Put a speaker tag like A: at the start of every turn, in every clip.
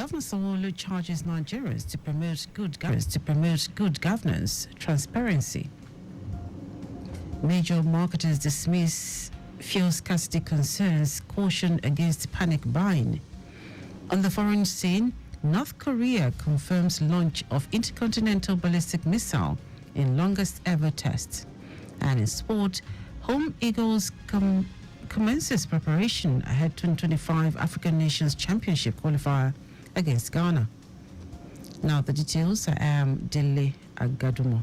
A: Governor Sanwo-Olu charges Nigerians to promote good governance, transparency. Major marketers dismiss fuel scarcity concerns, caution against panic buying. On the foreign scene, North Korea confirms launch of intercontinental ballistic missile in longest ever test. And in sport, Home Eagles commences preparation ahead 2025 African Nations Championship qualifier against Ghana. Now the details. I am Dele Agadumo.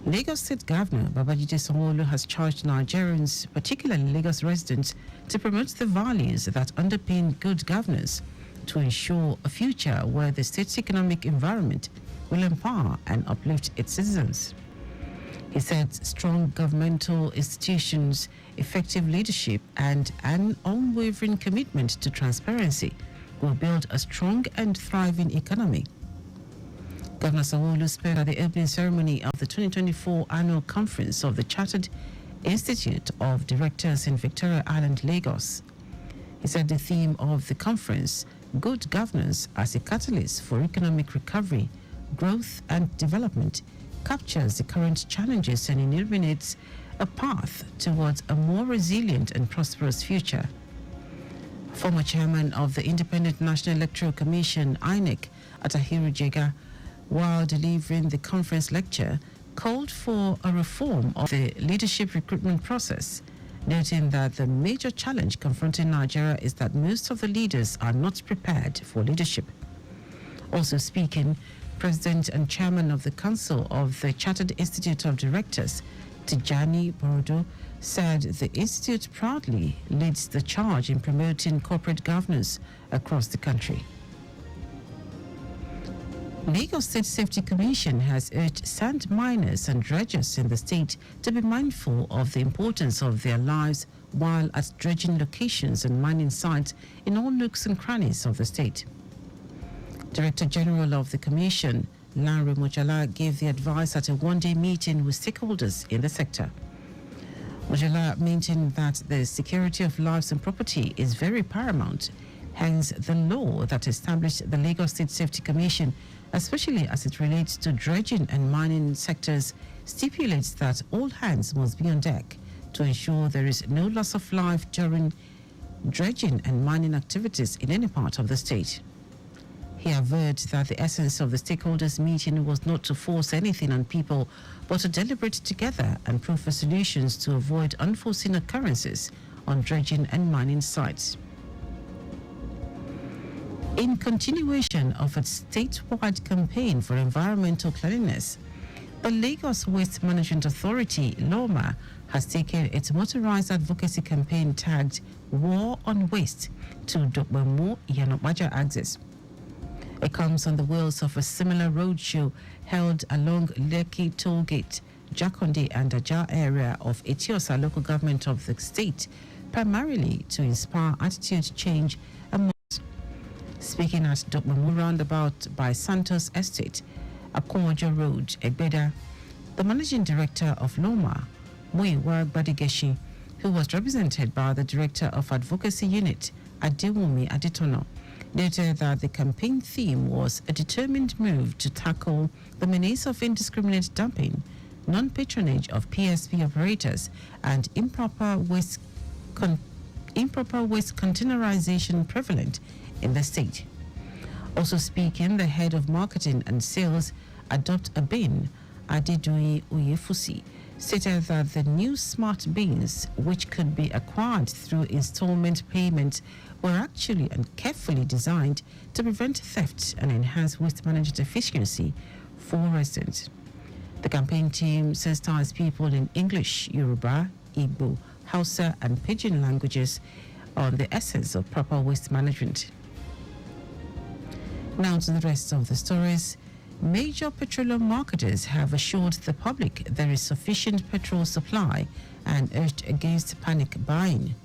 A: Lagos State Governor Babajide Sanwo-Olu has charged Nigerians, particularly Lagos residents, to promote the values that underpin good governance to ensure a future where the state's economic environment will empower and uplift its citizens. He said strong governmental institutions, effective leadership, and an unwavering commitment to transparency will build a strong and thriving economy. Governor Sanwo-Olu spoke at the opening ceremony of the 2024 annual conference of the Chartered Institute of Directors in Victoria Island, Lagos. He said the theme of the conference, Good Governance as a Catalyst for Economic Recovery, Growth and Development, captures the current challenges and illuminates a path towards a more resilient and prosperous future. Former chairman of the Independent National Electoral Commission, INEC, Atahiru Jega, while delivering the conference lecture, called for a reform of the leadership recruitment process, noting that the major challenge confronting Nigeria is that most of the leaders are not prepared for leadership. Also speaking, President and Chairman of the Council of the Chartered Institute of Directors, Tijani Borodo, said the institute proudly leads the charge in promoting corporate governance across the country. Lagos State Safety Commission has urged sand miners and dredgers in the state to be mindful of the importance of their lives while at dredging locations and mining sites in all nooks and crannies of the state. Director General of the Commission, Lanre Mojala, gave the advice at a one-day meeting with stakeholders in the sector. Mojala maintained that the security of lives and property is very paramount. Hence, the law that established the Lagos State Safety Commission, especially as it relates to dredging and mining sectors, stipulates that all hands must be on deck to ensure there is no loss of life during dredging and mining activities in any part of the state. He averred that the essence of the stakeholders' meeting was not to force anything on people, but to deliberate together and proffer solutions to avoid unforeseen occurrences on dredging and mining sites. In continuation of its statewide campaign for environmental cleanliness, the Lagos Waste Management Authority, LOMA, has taken its motorized advocacy campaign tagged War on Waste to Dokbemu Yanobaja axis. It comes on the wheels of a similar roadshow held along Lekki Tollgate, Jakonde and Aja area of Etiosa local government of the state, primarily to inspire attitude change among. Speaking at Dokbemu roundabout by Santos Estate, Akonjo Road, Egbeda, the managing director of Loma, Muyiwa Gbadigeshi, who was represented by the director of advocacy unit, Adewumi Adetono, noted that the campaign theme was a determined move to tackle the menace of indiscriminate dumping, non-patronage of PSP operators, and improper waste containerization prevalent in the state. Also speaking, the head of marketing and sales, Adopt a Bin, Adedui Uyefusi, stated that the new smart bins, which could be acquired through installment payments, were actually and carefully designed to prevent theft and enhance waste management efficiency for residents. The campaign team sensitized people in English, Yoruba, Igbo, Hausa, and Pidgin languages on the essence of proper waste management. Now to the rest of the stories. Major petroleum marketers have assured the public there is sufficient petrol supply and urged against panic buying.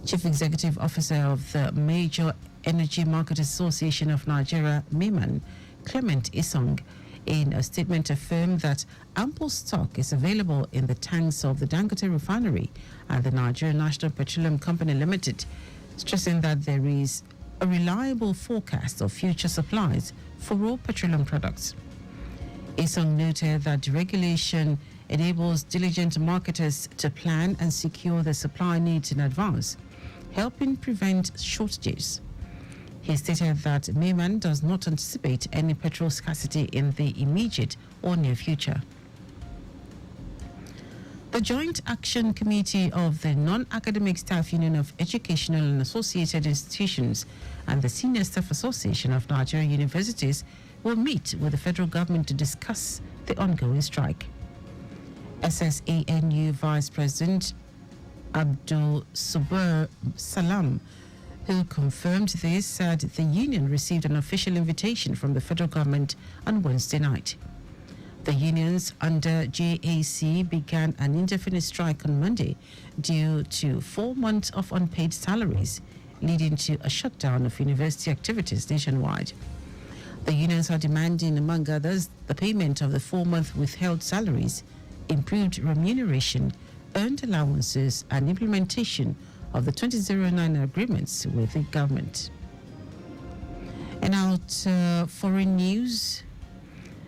A: Chief Executive Officer of the Major Energy Marketers Association of Nigeria, MEMAN, Clement Isong, in a statement affirmed that ample stock is available in the tanks of the Dangote refinery and the Nigerian National Petroleum Company Limited, stressing that there is a reliable forecast of future supplies for raw petroleum products. Isong noted that the regulation enables diligent marketers to plan and secure their supply needs in advance, helping prevent shortages. He stated that Mayman does not anticipate any petrol scarcity in the immediate or near future. The Joint Action Committee of the Non-Academic Staff Union of Educational and Associated Institutions and the Senior Staff Association of Nigerian Universities will meet with the federal government to discuss the ongoing strike. SSANU Vice President Abdul Subur Salam, who confirmed this, said the union received an official invitation from the federal government on Wednesday night. The unions under JAC began an indefinite strike on Monday due to 4 months of unpaid salaries, leading to a shutdown of university activities nationwide. The unions are demanding, among others, the payment of the 4-month withheld salaries, improved remuneration, earned allowances, and implementation of the 2009 agreements with the government. And out foreign news,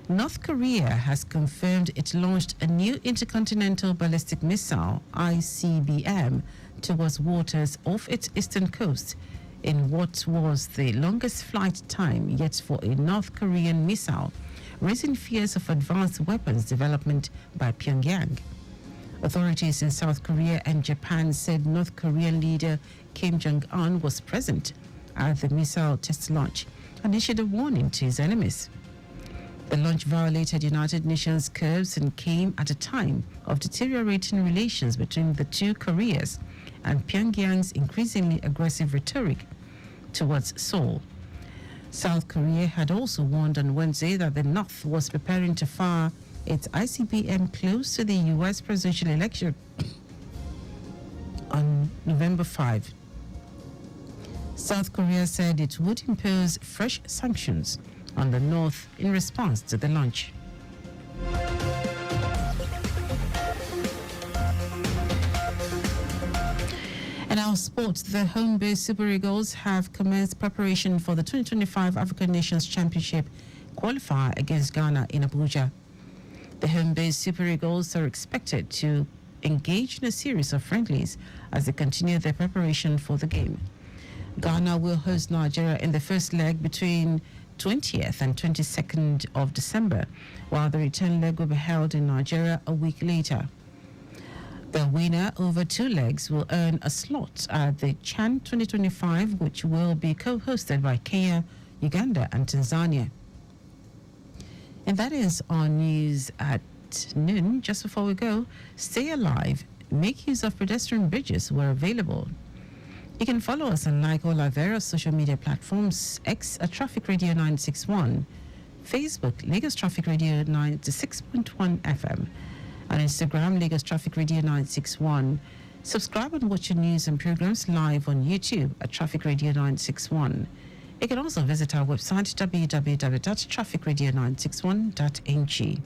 A: North Korea has confirmed it launched a new intercontinental ballistic missile, ICBM, towards waters off its eastern coast in what was the longest flight time yet for a North Korean missile, raising fears of advanced weapons development by Pyongyang. Authorities in South Korea and Japan said North Korean leader Kim Jong-un was present at the missile test launch and issued a warning to his enemies. The launch violated United Nations curves and came at a time of deteriorating relations between the two Koreas and Pyongyang's increasingly aggressive rhetoric towards Seoul. South Korea had also warned on Wednesday that the North was preparing to fire its ICBM close to the U.S. presidential election on November 5. South Korea said it would impose fresh sanctions on the North in response to the launch. And our sports, the home-based Super Eagles have commenced preparation for the 2025 African Nations Championship qualifier against Ghana in Abuja. The home-based Super Eagles are expected to engage in a series of friendlies as they continue their preparation for the game. Ghana will host Nigeria in the first leg between 20th and 22nd of December, while the return leg will be held in Nigeria a week later. The winner over 2 legs will earn a slot at the CHAN 2025, which will be co-hosted by Kenya, Uganda, and Tanzania. And that is our news at noon. Just before we go, stay alive, make use of pedestrian bridges where available. You can follow us and like all our various social media platforms: X at Traffic Radio 961, Facebook Lagos Traffic Radio 96.1 FM, and Instagram Lagos Traffic Radio 961. Subscribe and watch your news and programs live on YouTube at Traffic Radio 961. You can also visit our website www.trafficradio961.ng.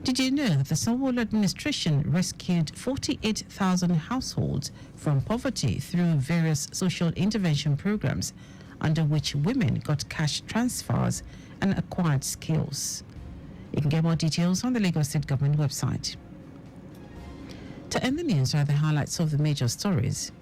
A: Did you know that the Sanwo-Olu administration rescued 48,000 households from poverty through various social intervention programs, under which women got cash transfers and acquired skills? You can get more details on the Lagos State Government website. To end the news are the highlights of the major stories.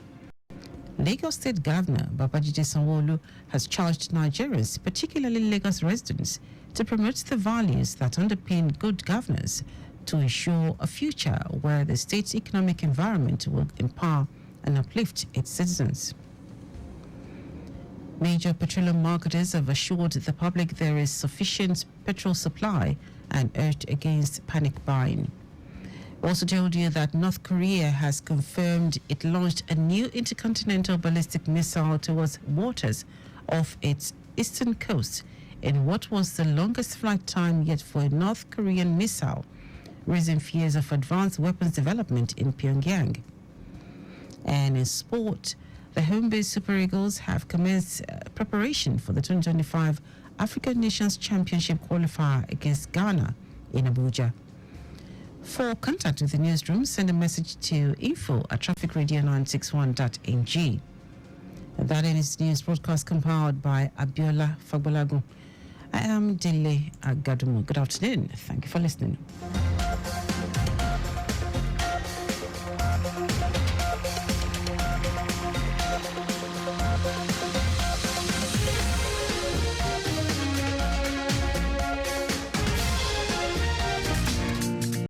A: Lagos State Governor Babajide Sanwo-Olu has charged Nigerians, particularly Lagos residents, to promote the values that underpin good governance to ensure a future where the state's economic environment will empower and uplift its citizens. Major petroleum marketers have assured the public there is sufficient petrol supply and urged against panic buying. We also told you that North Korea has confirmed it launched a new intercontinental ballistic missile towards waters off its eastern coast in what was the longest flight time yet for a North Korean missile, raising fears of advanced weapons development in Pyongyang. And in sport, the home-based Super Eagles have commenced preparation for the 2025 African Nations Championship qualifier against Ghana in Abuja. For contact with the newsroom, send a message to info@trafficradio961.ng. That is news broadcast compiled by Abiola Fagbolagun. I am Dele Agadumo. Good afternoon. Thank you for listening.